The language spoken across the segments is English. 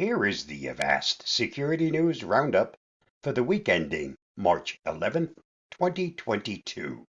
Here is the Avast Security News Roundup for the week ending March 11th, 2022.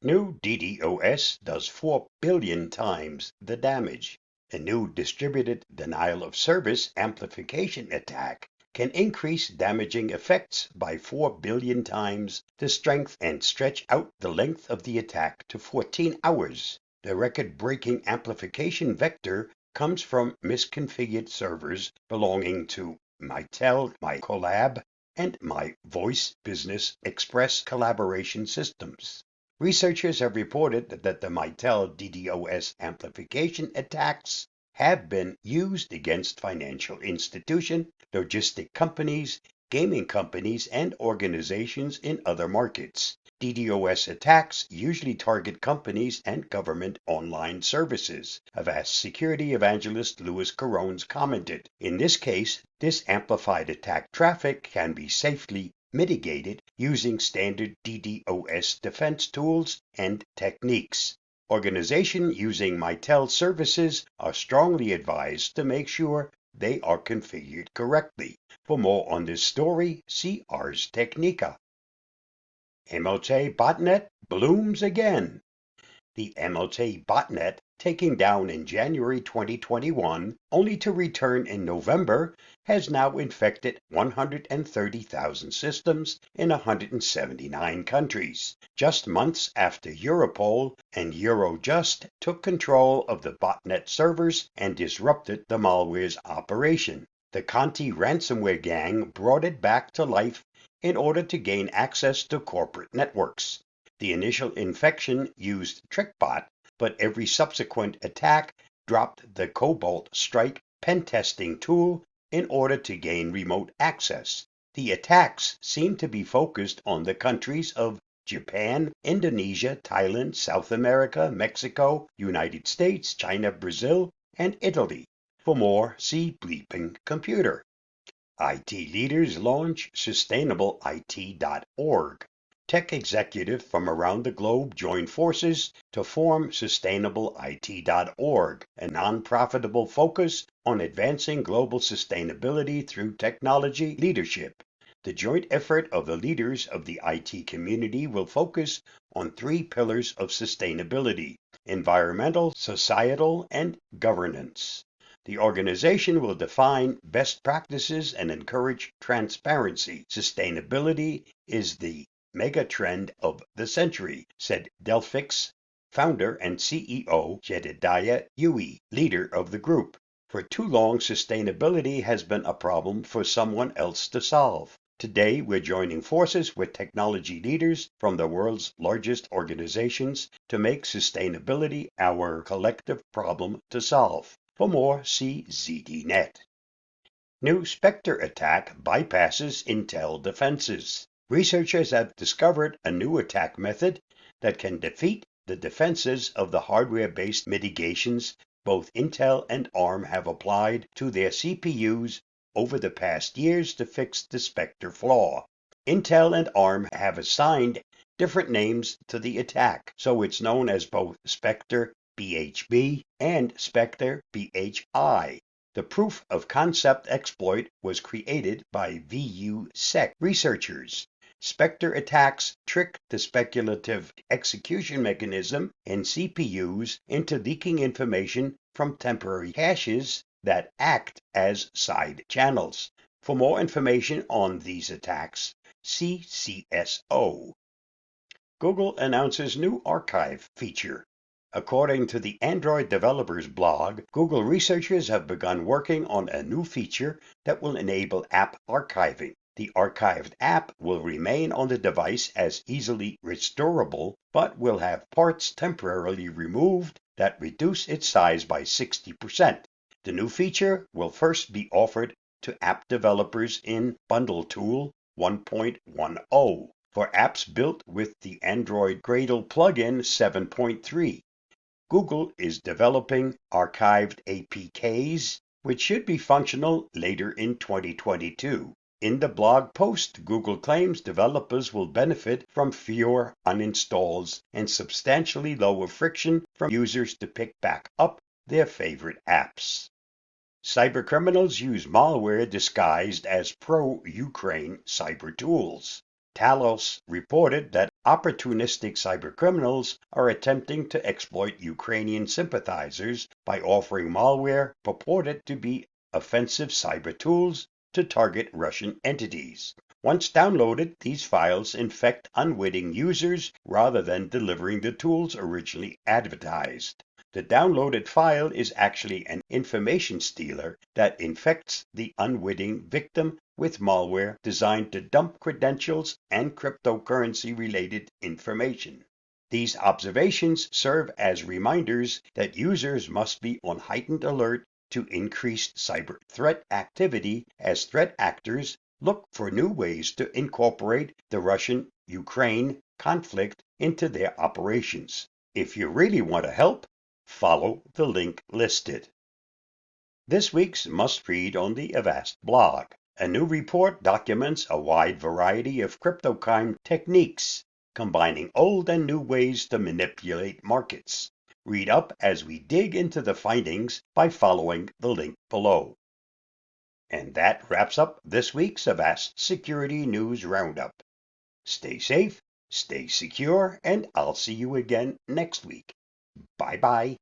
New DDoS does 4 billion times the damage. A new distributed denial of service amplification attack can increase damaging effects by 4 billion times the strength and stretch out the length of the attack to 14 hours. The record-breaking amplification vector comes from misconfigured servers belonging to Mitel, MyCollab, and My Voice Business Express collaboration systems. Researchers have reported that the Mitel DDoS amplification attacks have been used against financial institutions, logistic companies, gaming companies, and organizations in other markets. DDoS attacks usually target companies and government online services, Avast security evangelist Louis Carones commented. In this case, this amplified attack traffic can be safely mitigated using standard DDoS defense tools and techniques. Organizations using Mitel services are strongly advised to make sure they are configured correctly. For more on this story, see Ars Technica. MLT botnet blooms again. The MLT botnet, taken down in January 2021, only to return in November, has now infected 130,000 systems in 179 countries, just months after Europol and Eurojust took control of the botnet servers and disrupted the malware's operation. The Conti ransomware gang brought it back to life in order to gain access to corporate networks. The initial infection used TrickBot, but every subsequent attack dropped the Cobalt Strike pen testing tool in order to gain remote access. The attacks seem to be focused on the countries of Japan, Indonesia, Thailand, South America, Mexico, United States, China, Brazil, and Italy. For more, see Bleeping Computer. IT leaders launch sustainableIT.org. Tech executives from around the globe join forces to form SustainableIT.org, a non-profitable focus on advancing global sustainability through technology leadership. The joint effort of the leaders of the IT community will focus on 3 pillars of sustainability: environmental, societal, and governance. The organization will define best practices and encourage transparency. Sustainability is the mega-trend of the century, said Delphix founder and CEO Jedediah Huey, leader of the group. For too long, sustainability has been a problem for someone else to solve. Today, we're joining forces with technology leaders from the world's largest organizations to make sustainability our collective problem to solve. For more, see ZDNet. New Spectre attack bypasses Intel defenses. Researchers have discovered a new attack method that can defeat the defenses of the hardware-based mitigations both Intel and ARM have applied to their CPUs over the past years to fix the Spectre flaw. Intel and ARM have assigned different names to the attack, so it's known as both Spectre BHB and Spectre BHI. The proof of concept exploit was created by VUSec researchers. Spectre attacks trick the speculative execution mechanism in CPUs into leaking information from temporary caches that act as side channels. For more information on these attacks, see CSO. Google announces new archive feature. According to the Android developers blog, Google researchers have begun working on a new feature that will enable app archiving. The archived app will remain on the device as easily restorable, but will have parts temporarily removed that reduce its size by 60%. The new feature will first be offered to app developers in Bundle Tool 1.10 for apps built with the Android Gradle plugin 7.3. Google is developing archived APKs, which should be functional later in 2022. In the blog post, Google claims developers will benefit from fewer uninstalls and substantially lower friction from users to pick back up their favorite apps. Cybercriminals use malware disguised as pro-Ukraine cyber tools. Talos reported that opportunistic cybercriminals are attempting to exploit Ukrainian sympathizers by offering malware purported to be offensive cyber tools to target Russian entities. Once downloaded, these files infect unwitting users rather than delivering the tools originally advertised. The downloaded file is actually an information stealer that infects the unwitting victim with malware designed to dump credentials and cryptocurrency-related information. These observations serve as reminders that users must be on heightened alert to increased cyber threat activity as threat actors look for new ways to incorporate the Russian-Ukraine conflict into their operations. If you really want to help, follow the link listed. This week's must-read on the Avast blog. A new report documents a wide variety of cryptocurrency techniques, combining old and new ways to manipulate markets. Read up as we dig into the findings by following the link below. And that wraps up this week's Avast Security News Roundup. Stay safe, stay secure, and I'll see you again next week. Bye-bye.